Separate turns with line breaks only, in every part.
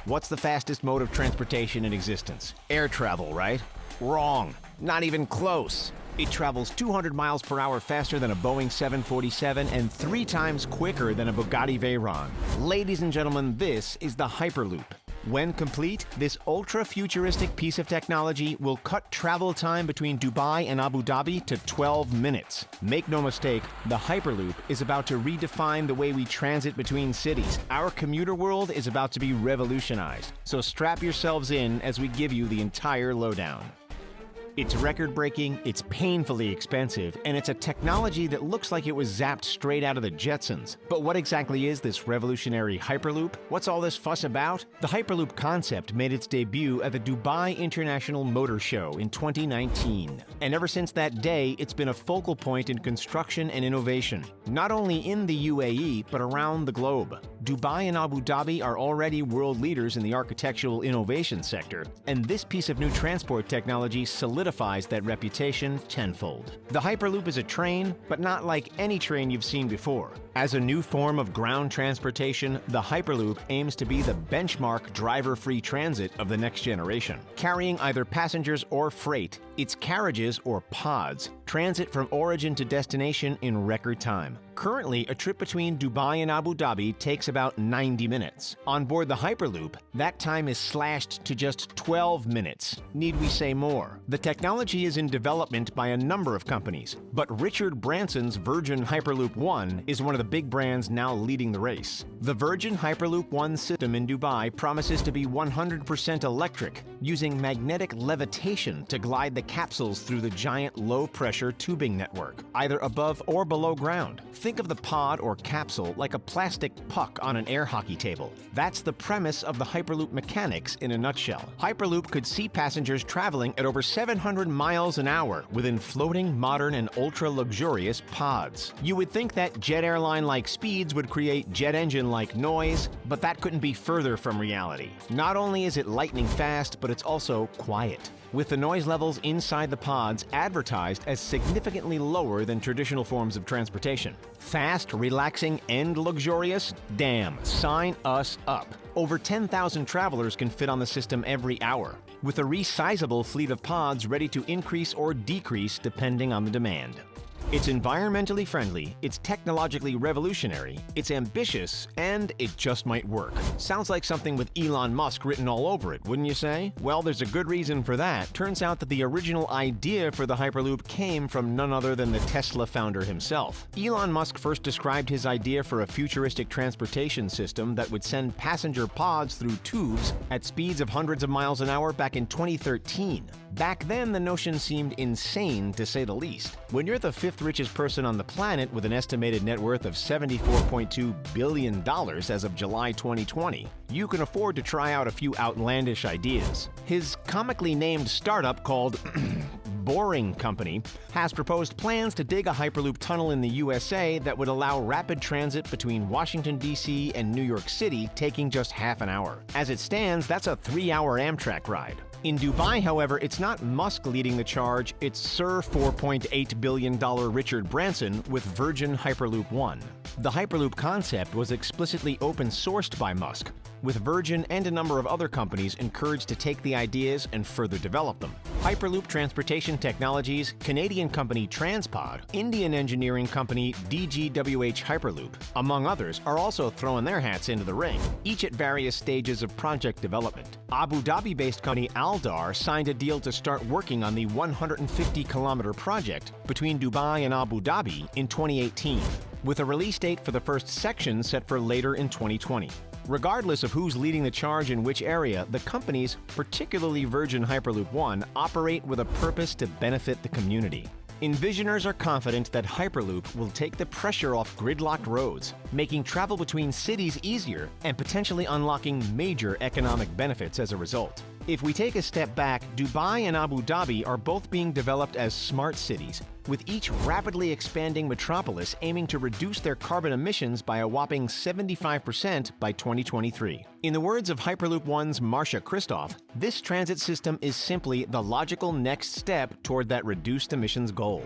What's the fastest mode of transportation in existence? Air travel, right? Wrong. Not even close. It travels 200 miles per hour faster than a Boeing 747 and 3 times quicker than a Bugatti Veyron. Ladies and gentlemen, this is the Hyperloop. When complete, this ultra-futuristic piece of technology will cut travel time between Dubai and Abu Dhabi to 12 minutes. Make no mistake, the Hyperloop is about to redefine the way we transit between cities. Our commuter world is about to be revolutionized. So strap yourselves in as we give you the entire lowdown. It's record-breaking, it's painfully expensive, and it's a technology that looks like it was zapped straight out of the Jetsons. But what exactly is this revolutionary Hyperloop? What's all this fuss about? The Hyperloop concept made its debut at the Dubai International Motor Show in 2019. And ever since that day, it's been a focal point in construction and innovation, not only in the UAE, but around the globe. Dubai and Abu Dhabi are already world leaders in the architectural innovation sector, and this piece of new transport technology solidifies that reputation tenfold. The Hyperloop is a train, but not like any train you've seen before. As a new form of ground transportation, the Hyperloop aims to be the benchmark driver-free transit of the next generation. Carrying either passengers or freight, its carriages, or pods, transit from origin to destination in record time. Currently, a trip between Dubai and Abu Dhabi takes about 90 minutes. On board the Hyperloop, that time is slashed to just 12 minutes. Need we say more? The technology is in development by a number of companies, but Richard Branson's Virgin Hyperloop One is one of the big brands now leading the race. The Virgin Hyperloop One system in Dubai promises to be 100% electric, using magnetic levitation to glide the capsules through the giant low-pressure tubing network, either above or below ground. Think of the pod or capsule like a plastic puck on an air hockey table. That's the premise of the Hyperloop mechanics in a nutshell. Hyperloop could see passengers traveling at over 700 miles an hour within floating, modern, and ultra-luxurious pods. You would think that jet airline-like speeds would create jet engine-like noise, but that couldn't be further from reality. Not only is it lightning fast, but it's also quiet, with the noise levels inside the pods advertised as significantly lower than traditional forms of transportation. Fast, relaxing, and luxurious? Damn, sign us up. Over 10,000 travelers can fit on the system every hour, with a resizable fleet of pods ready to increase or decrease depending on the demand. It's environmentally friendly, it's technologically revolutionary, it's ambitious, and it just might work. Sounds like something with Elon Musk written all over it, wouldn't you say? Well, there's a good reason for that. Turns out that the original idea for the Hyperloop came from none other than the Tesla founder himself. Elon Musk first described his idea for a futuristic transportation system that would send passenger pods through tubes at speeds of hundreds of miles an hour back in 2013. Back then, the notion seemed insane, to say the least. When you're the 5th richest person on the planet with an estimated net worth of $74.2 billion as of July 2020, you can afford to try out a few outlandish ideas. His comically named startup called Boring Company has proposed plans to dig a Hyperloop tunnel in the USA that would allow rapid transit between Washington, D.C. and New York City, taking just half an hour. As it stands, that's a 3-hour Amtrak ride. In Dubai, however, it's not Musk leading the charge, it's Sir $4.8 billion Richard Branson with Virgin Hyperloop One. The Hyperloop concept was explicitly open-sourced by Musk, with Virgin and a number of other companies encouraged to take the ideas and further develop them. Hyperloop Transportation Technologies, Canadian company Transpod, Indian engineering company DGWH Hyperloop, among others, are also throwing their hats into the ring, each at various stages of project development. Abu Dhabi-based company Aldar signed a deal to start working on the 150-kilometer project between Dubai and Abu Dhabi in 2018, with a release date for the first section set for later in 2020. Regardless of who's leading the charge in which area, the companies, particularly Virgin Hyperloop One, operate with a purpose to benefit the community. Envisioners are confident that Hyperloop will take the pressure off gridlocked roads, making travel between cities easier and potentially unlocking major economic benefits as a result. If we take a step back, Dubai and Abu Dhabi are both being developed as smart cities, with each rapidly expanding metropolis aiming to reduce their carbon emissions by a whopping 75% by 2023. In the words of Hyperloop One's Marcia Kristoff, this transit system is simply the logical next step toward that reduced emissions goal.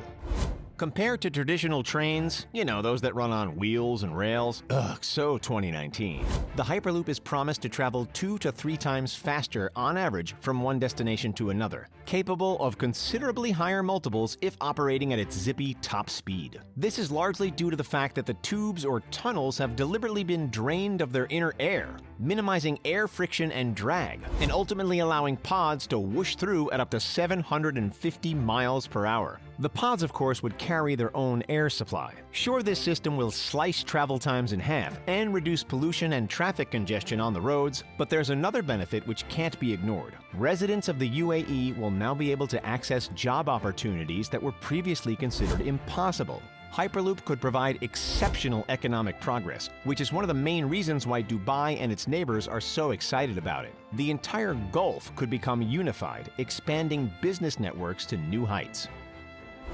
Compared to traditional trains, those that run on wheels and rails, so 2019. The Hyperloop is promised to travel 2 to 3 times faster on average from one destination to another, capable of considerably higher multiples if operating at its zippy top speed. This is largely due to the fact that the tubes or tunnels have deliberately been drained of their inner air, minimizing air friction and drag, and ultimately allowing pods to whoosh through at up to 750 miles per hour. The pods, of course, would carry their own air supply. Sure, this system will slice travel times in half and reduce pollution and traffic congestion on the roads, but there's another benefit which can't be ignored. Residents of the UAE will now be able to access job opportunities that were previously considered impossible. Hyperloop could provide exceptional economic progress, which is one of the main reasons why Dubai and its neighbors are so excited about it. The entire Gulf could become unified, expanding business networks to new heights.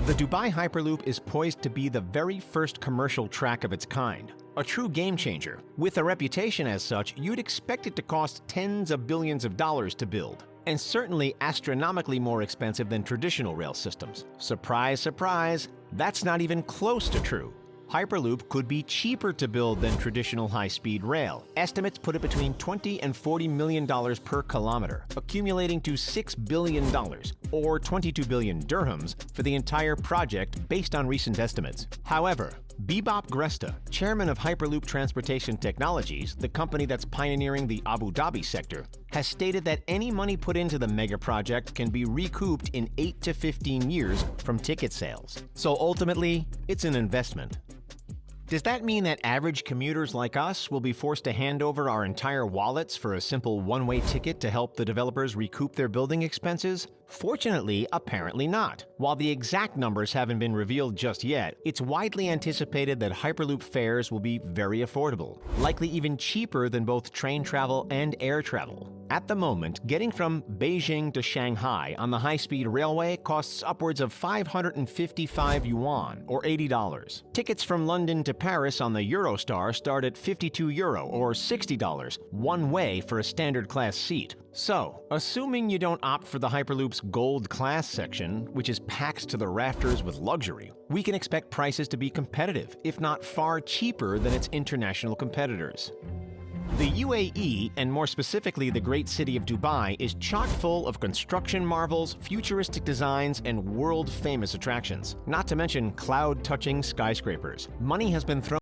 The Dubai Hyperloop is poised to be the very first commercial track of its kind, a true game changer. With a reputation as such, you'd expect it to cost tens of billions of dollars to build, and certainly astronomically more expensive than traditional rail systems. Surprise, surprise, that's not even close to true. Hyperloop could be cheaper to build than traditional high-speed rail. Estimates put it between $20 and $40 million per kilometer, accumulating to $6 billion, or 22 billion dirhams, for the entire project based on recent estimates. However, Bebop Gresta, chairman of Hyperloop Transportation Technologies, the company that's pioneering the Abu Dhabi sector, has stated that any money put into the mega project can be recouped in 8 to 15 years from ticket sales. So ultimately, it's an investment. Does that mean that average commuters like us will be forced to hand over our entire wallets for a simple one-way ticket to help the developers recoup their building expenses? Fortunately, apparently not. While the exact numbers haven't been revealed just yet, it's widely anticipated that Hyperloop fares will be very affordable, likely even cheaper than both train travel and air travel. At the moment, getting from Beijing to Shanghai on the high-speed railway costs upwards of 555 yuan, or $80. Tickets from London to Paris on the Eurostar start at €52 or $60, one way for a standard class seat. So, assuming you don't opt for the Hyperloop's Gold Class section, which is packed to the rafters with luxury, we can expect prices to be competitive, if not far cheaper than its international competitors. The UAE, and more specifically the great city of Dubai, is chock full of construction marvels, futuristic designs, and world-famous attractions, not to mention cloud-touching skyscrapers. Money has been thrown